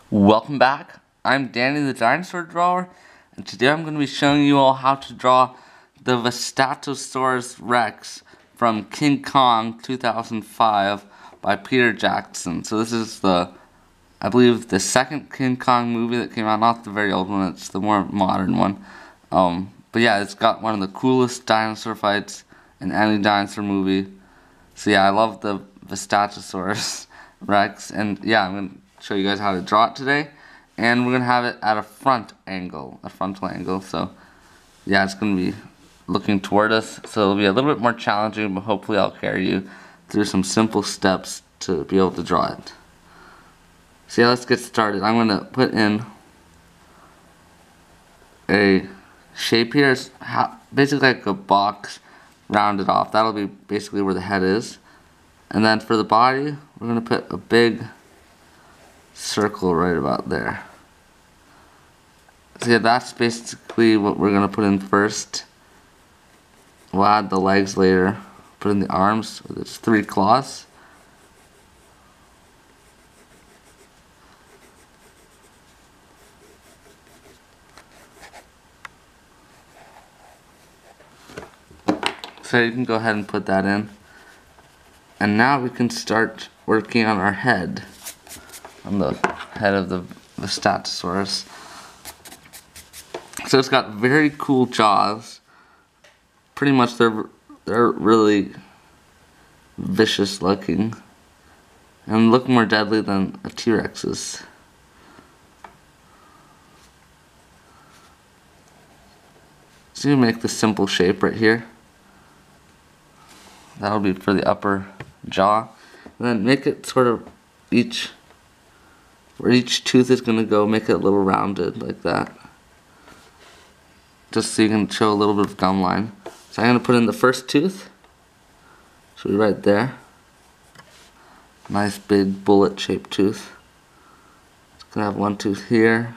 Welcome back. I'm Danny the Dinosaur Drawer, and today I'm going to be showing you all how to draw the Vastatosaurus Rex from King Kong 2005 by Peter Jackson. So this is I believe the second King Kong movie that came out, not the very old one, it's the more modern one. But yeah, it's got one of the coolest dinosaur fights in any dinosaur movie. So yeah, I love the Vastatosaurus Rex, and yeah, I'm going to show you guys how to draw it today, and we're gonna have it at a frontal angle. So yeah, it's gonna be looking toward us, so it'll be a little bit more challenging, but hopefully I'll carry you through some simple steps to be able to draw it. So yeah, let's get started. I'm gonna put in a shape here. It's basically like a box rounded off. That'll be basically where the head is, and then for the body we're gonna put a big circle right about there. So yeah, that's basically what we're gonna put in first. We'll add the legs later. Put in the arms with its 3 claws. So you can go ahead and put that in. And now we can start working on our head. On the head of the Vastatosaurus. So it's got very cool jaws. Pretty much they're really vicious looking and look more deadly than a T-Rex's. So you make this simple shape right here. That'll be for the upper jaw. And then make it sort of where each tooth is going to go, make it a little rounded like that. Just so you can show a little bit of gum line. So I'm going to put in the first tooth. Should be right there. Nice big bullet shaped tooth. It's going to have one tooth here.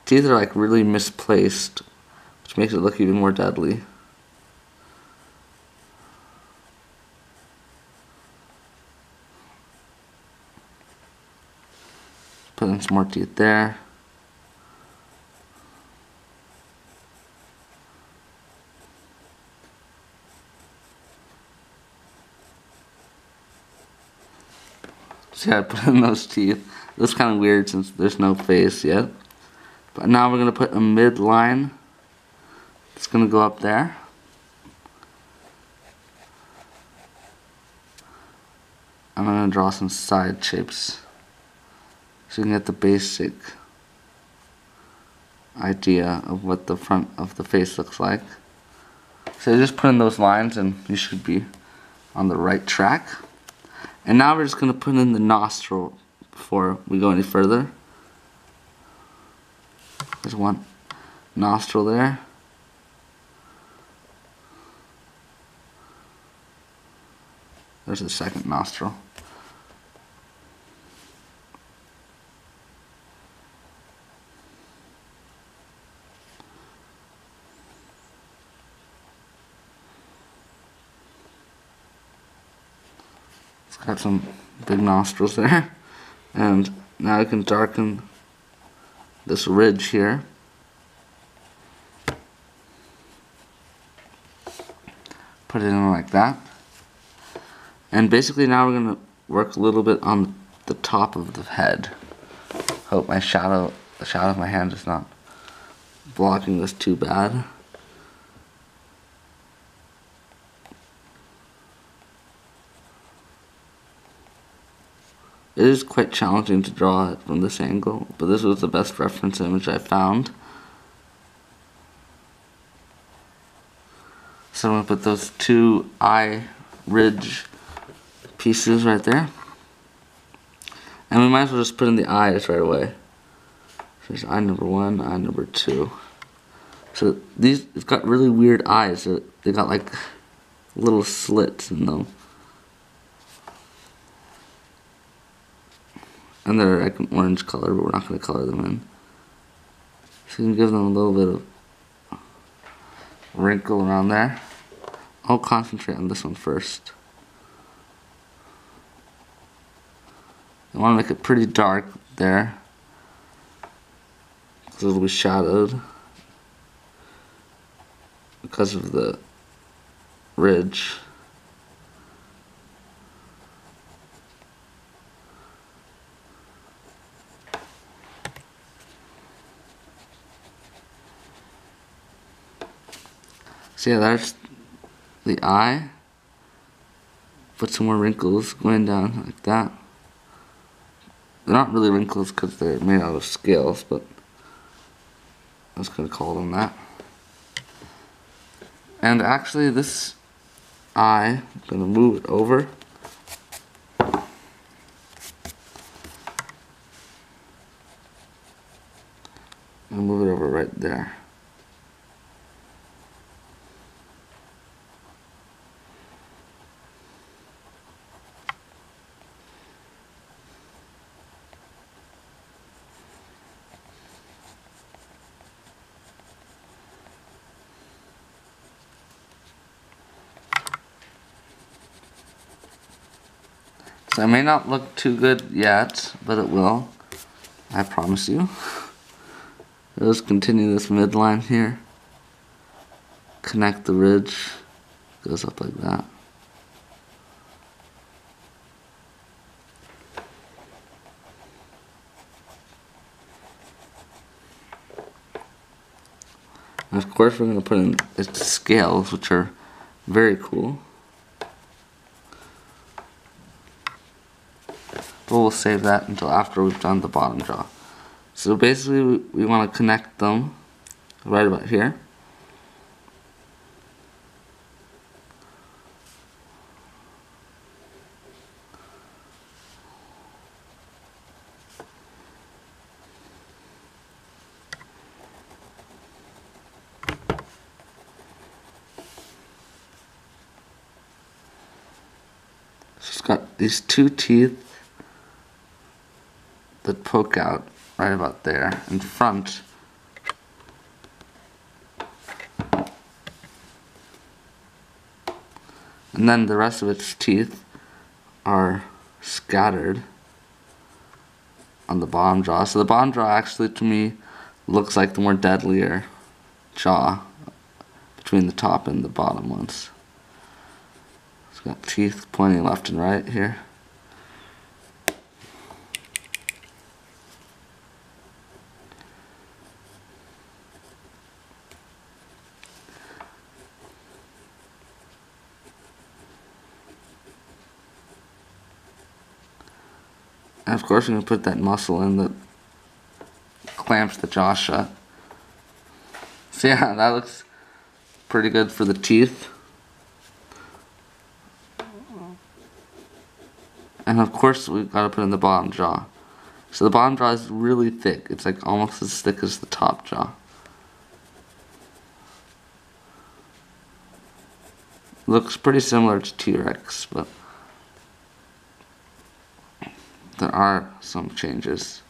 Teeth are like really misplaced, which makes it look even more deadly. Put in some more teeth there. See how I put in those teeth? That's kind of weird since there's no face yet. But now we're going to put a midline. It's going to go up there. I'm going to draw some side shapes, so you can get the basic idea of what the front of the face looks like. So just put in those lines and you should be on the right track. And now we're just going to put in the nostril before we go any further. There's one nostril there. There's the second nostril. Got some big nostrils there, and now I can darken this ridge here. Put it in like that, and basically now we're going to work a little bit on the top of the head. Hope the shadow of my hand is not blocking this too bad. It is quite challenging to draw it from this angle, but this was the best reference image I found. So I'm going to put those 2 eye ridge pieces right there. And we might as well just put in the eyes right away. So there's eye number 1, eye number 2. So it's got really weird eyes. They got like little slits in them. And they're like an orange color, but we're not going to color them in. So you can give them a little bit of wrinkle around there. I'll concentrate on this one first. You want to make it pretty dark, there, because it'll be shadowed because of the ridge. So yeah, there's the eye. Put some more wrinkles going down like that. They're not really wrinkles because they're made out of scales, but I was going to call them that. And actually this eye, I'm going to move it over. And move it over right there. So it may not look too good yet, but it will. I promise you. Let's continue this midline here. Connect the ridge. Goes up like that. And of course we're going to put in its scales, which are very cool. But we'll save that until after we've done the bottom jaw. So basically we want to connect them right about here. So it's got these two teeth that poke out right about there in front. And then the rest of its teeth are scattered on the bottom jaw. So the bottom jaw actually to me looks like the more deadlier jaw between the top and the bottom ones. It's got teeth pointing left and right here. And of course, we're going to put that muscle in that clamps the jaw shut. So yeah, that looks pretty good for the teeth. And of course, we've got to put in the bottom jaw. So the bottom jaw is really thick. It's like almost as thick as the top jaw. Looks pretty similar to T-Rex, but there are some changes.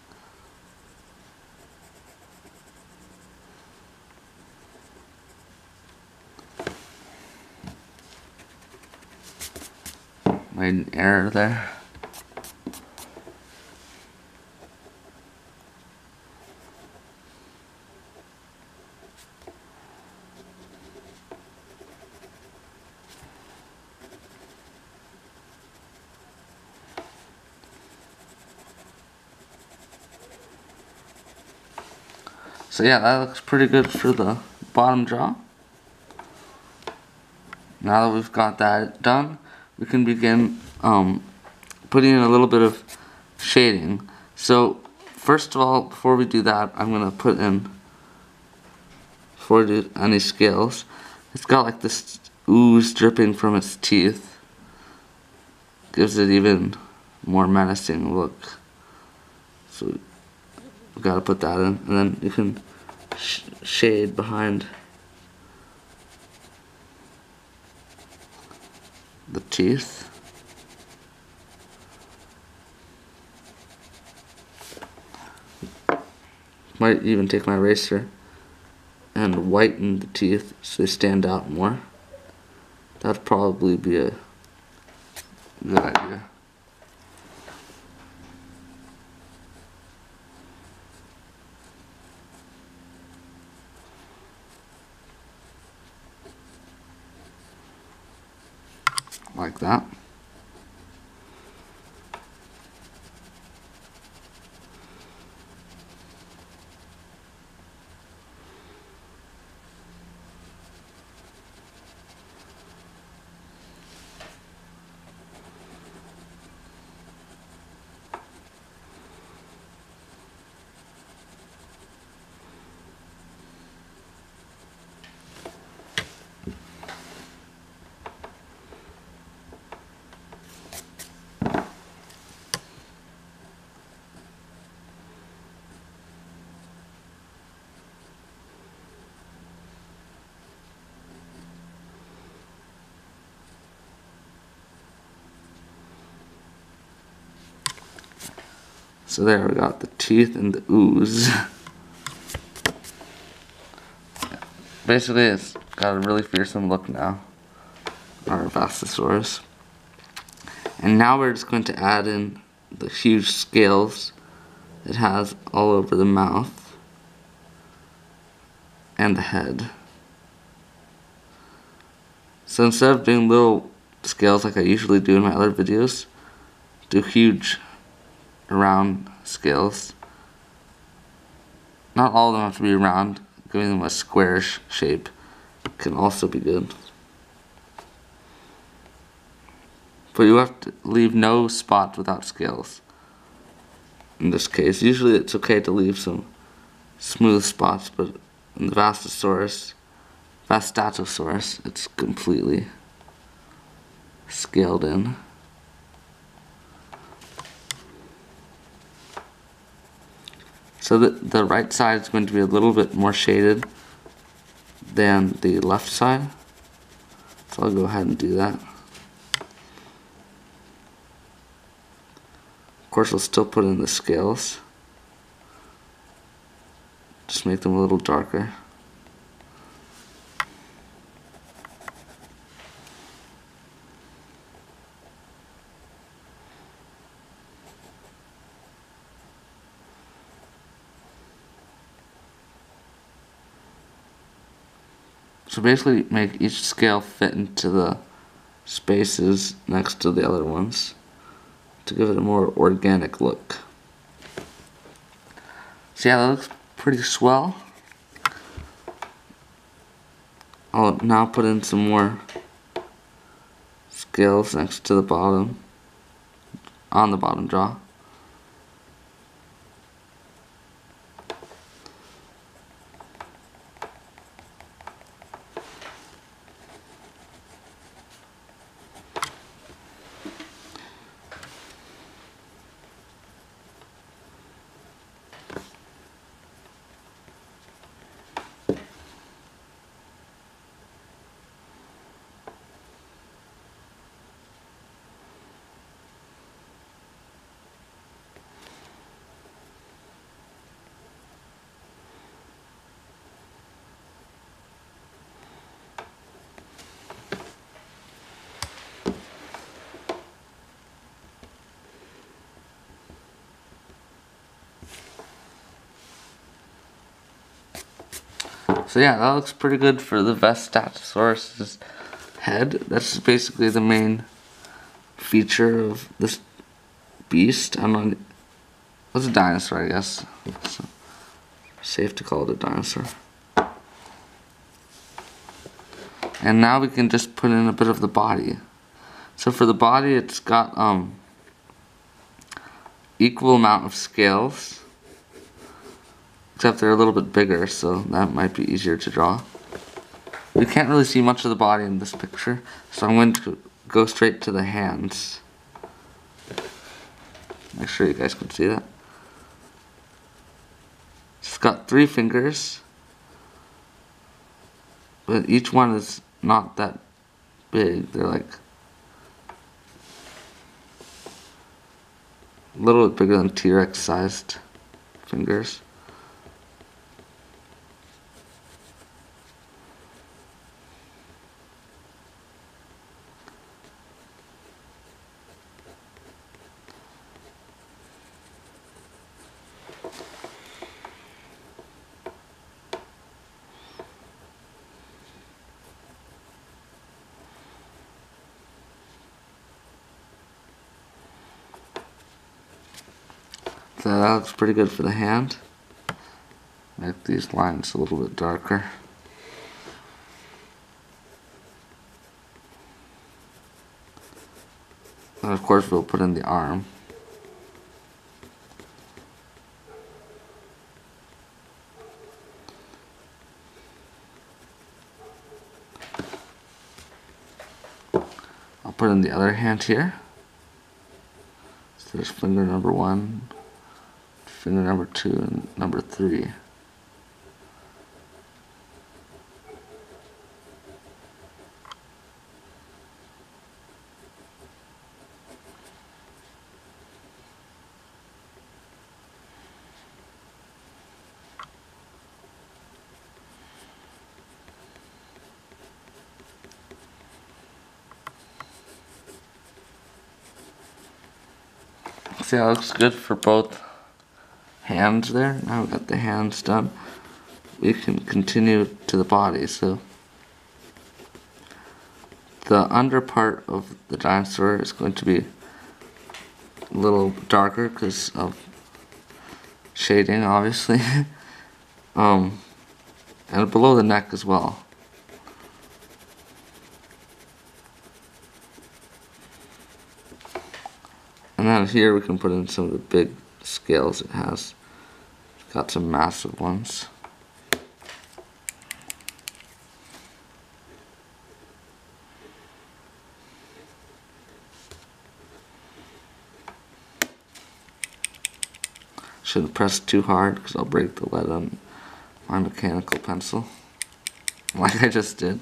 Made an error there. So yeah, that looks pretty good for the bottom jaw. Now that we've got that done, we can begin putting in a little bit of shading. So first of all, before we do that, I'm going to put in, before we do any scales, it's got like this ooze dripping from its teeth. Gives it even more menacing look. So we got to put that in, and then you can shade behind the teeth. Might even take my eraser and whiten the teeth so they stand out more. That'd probably be a good idea. like that. So there we got the teeth and the ooze. Basically, it's got a really fearsome look now, our Vastatosaurus. And now we're just going to add in the huge scales it has all over the mouth and the head. So instead of doing little scales like I usually do in my other videos, do huge round scales. Not all of them have to be round, giving them a squarish shape can also be good. But you have to leave no spot without scales. In this case, usually it's okay to leave some smooth spots, but in the Vastatosaurus, it's completely scaled in. So the right side is going to be a little bit more shaded than the left side. So I'll go ahead and do that. Of course, I'll still put in the scales. Just make them a little darker. So basically make each scale fit into the spaces next to the other ones to give it a more organic look. So yeah, that looks pretty swell. I'll now put in some more scales next to the bottom, on the bottom jaw. So yeah, that looks pretty good for the Vastatosaurus' head. That's basically the main feature of this beast. I'm not... It's a dinosaur, I guess. So, safe to call it a dinosaur. And now we can just put in a bit of the body. So for the body, it's got equal amount of scales, except they're a little bit bigger, so that might be easier to draw. We can't really see much of the body in this picture, so I'm going to go straight to the hands. Make sure you guys can see that. It's got 3 fingers, but each one is not that big. They're like a little bit bigger than T-Rex sized fingers. So that looks pretty good for the hand. Make these lines a little bit darker. And of course we'll put in the arm. I'll put in the other hand here. So there's finger number 1, finger number 2, and number 3. See how it looks good for both hands there? Now we've got the hands done. We can continue to the body. So the under part of the dinosaur is going to be a little darker because of shading, obviously. And below the neck as well. And then here we can put in some of the big scales it has. It's got some massive ones. Shouldn't press too hard because I'll break the lead on my mechanical pencil, like I just did.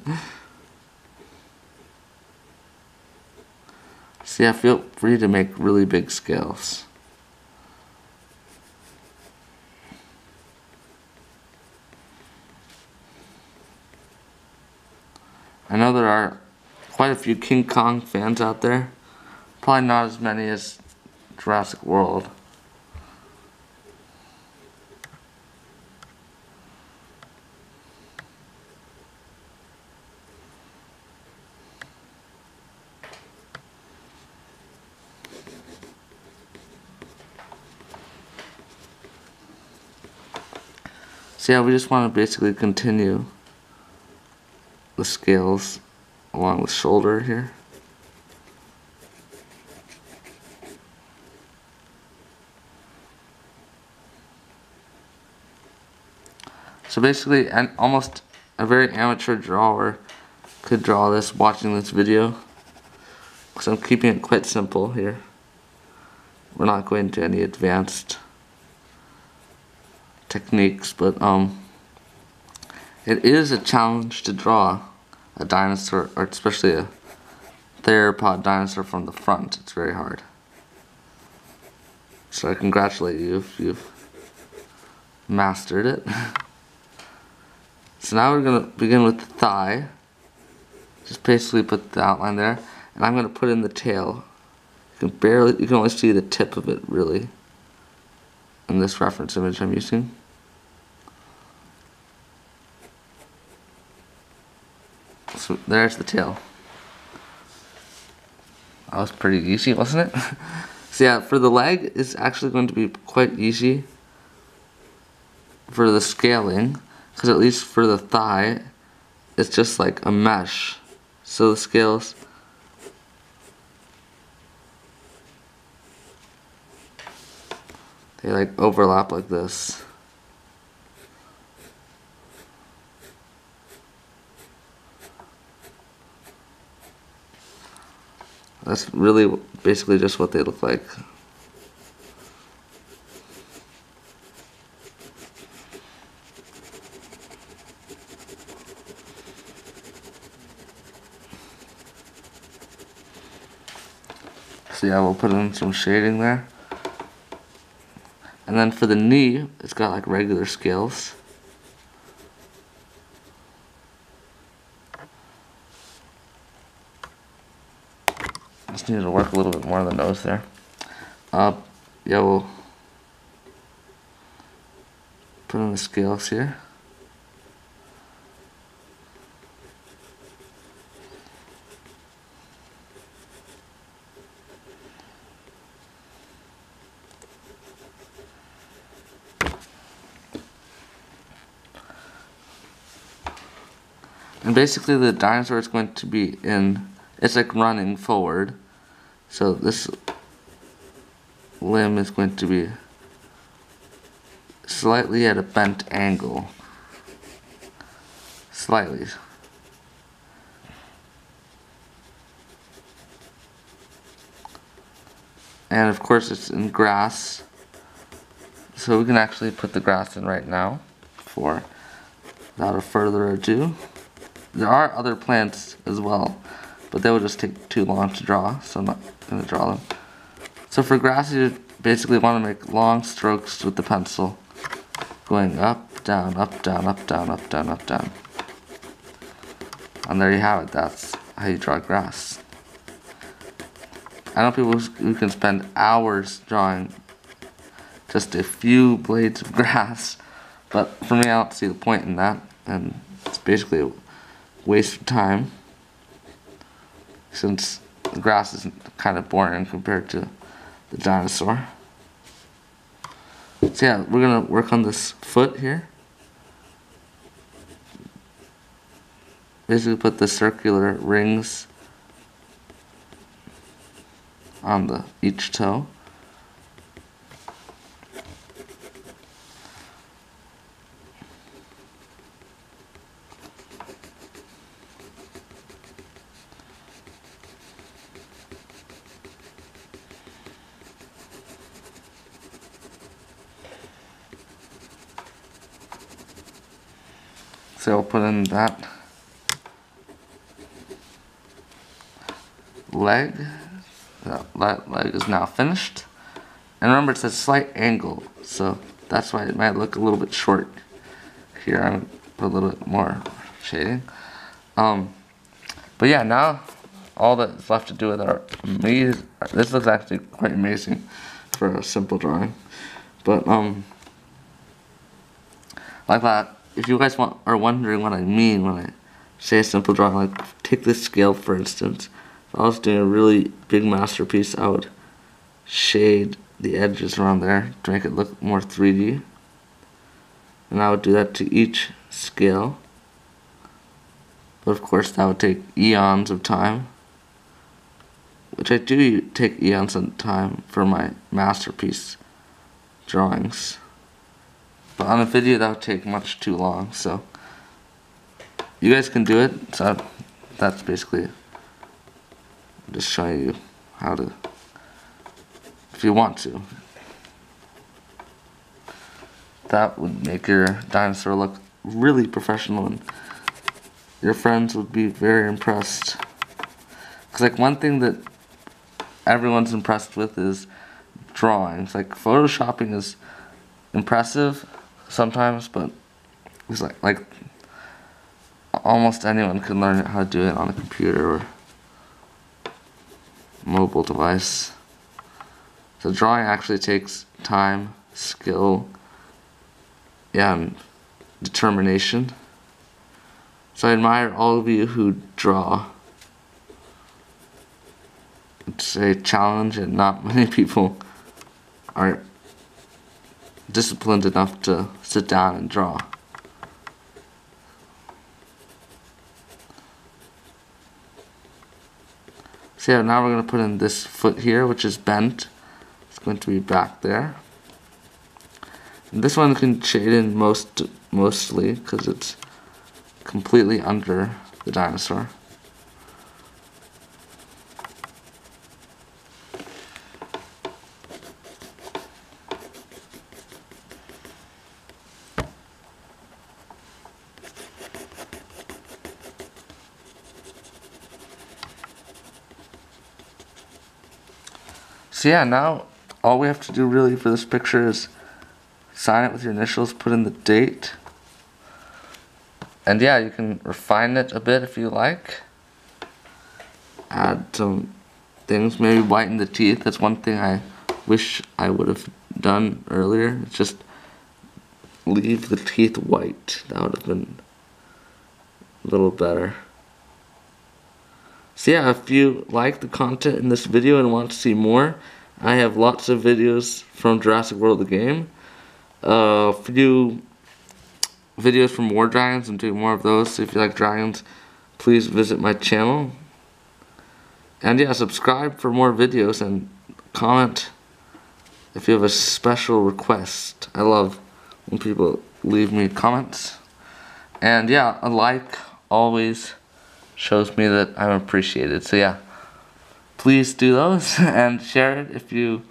See, I feel free to make really big scales. I know there are quite a few King Kong fans out there. Probably not as many as Jurassic World. So yeah, we just want to basically continue the scales along the shoulder here. So basically, almost a very amateur drawer could draw this watching this video, because I'm keeping it quite simple here. We're not going to any advanced techniques, but it is a challenge to draw a dinosaur, or especially a theropod dinosaur from the front. It's very hard. So I congratulate you if you've mastered it. So now we're going to begin with the thigh. Just basically put the outline there, and I'm going to put in the tail. You can only see the tip of it really in this reference image I'm using. So there's the tail. That was pretty easy, wasn't it? So yeah, for the leg, it's actually going to be quite easy for the scaling, because at least for the thigh, it's just like a mesh. So the scales, they like overlap like this. That's really basically just what they look like. So yeah, we'll put in some shading there. And then for the knee, it's got like regular scales. Just need to work a little bit more on the nose there. Yeah, we'll put in the scales here. And basically the dinosaur is going to be it's like running forward. So this limb is going to be slightly at a bent angle. Slightly. And of course it's in grass. So we can actually put the grass in right now without further ado. There are other plants as well, but they would just take too long to draw, so I'm not going to draw them. So for grass, you basically want to make long strokes with the pencil, going up, down, up, down, up, down, up, down, up, down. And there you have it. That's how you draw grass. I know people who can spend hours drawing just a few blades of grass, but for me, I don't see the point in that, and it's basically a waste of time, since the grass is kind of boring compared to the dinosaur. So yeah, we're gonna work on this foot here. Basically put the circular rings on each toe. So I'll put in that leg. That leg is now finished. And remember, it's a slight angle, so that's why it might look a little bit short. Here, I'm going to put a little bit more shading. But yeah, now all that's left to do with our amazing. This looks actually quite amazing for a simple drawing. But like that. If you guys are wondering what I mean when I say a simple drawing, like take this scale for instance. If I was doing a really big masterpiece, I would shade the edges around there to make it look more 3D. And I would do that to each scale. But of course that would take eons of time. Which I do take eons of time for my masterpiece drawings. But on a video that would take much too long, so you guys can do it. So that's basically just showing you how to, if you want to. That would make your dinosaur look really professional, and your friends would be very impressed. Because like one thing that everyone's impressed with is drawings. Like photoshopping is impressive sometimes, but it's like almost anyone can learn how to do it on a computer or mobile device. So drawing actually takes time, skill, and determination. So I admire all of you who draw. It's a challenge, and not many people are disciplined enough to sit down and draw. So yeah, now we're going to put in this foot here, which is bent. It's going to be back there. And this one can shade in mostly because it's completely under the dinosaur. So yeah, now all we have to do really for this picture is sign it with your initials, put in the date, and yeah, you can refine it a bit if you like. Add some things, maybe whiten the teeth. That's one thing I wish I would have done earlier. It's just leave the teeth white. That would have been a little better. So yeah, if you like the content in this video and want to see more, I have lots of videos from Jurassic World the game. A few videos for more dragons. I'm doing more of those, so if you like dragons, please visit my channel. And yeah, subscribe for more videos and comment if you have a special request. I love when people leave me comments. And yeah, a like always shows me that I'm appreciated. So yeah, please do those and share it if you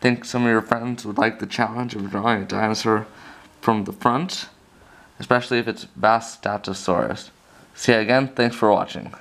think some of your friends would like the challenge of drawing a dinosaur from the front, especially if it's Vastatosaurus. So yeah, again, thanks for watching.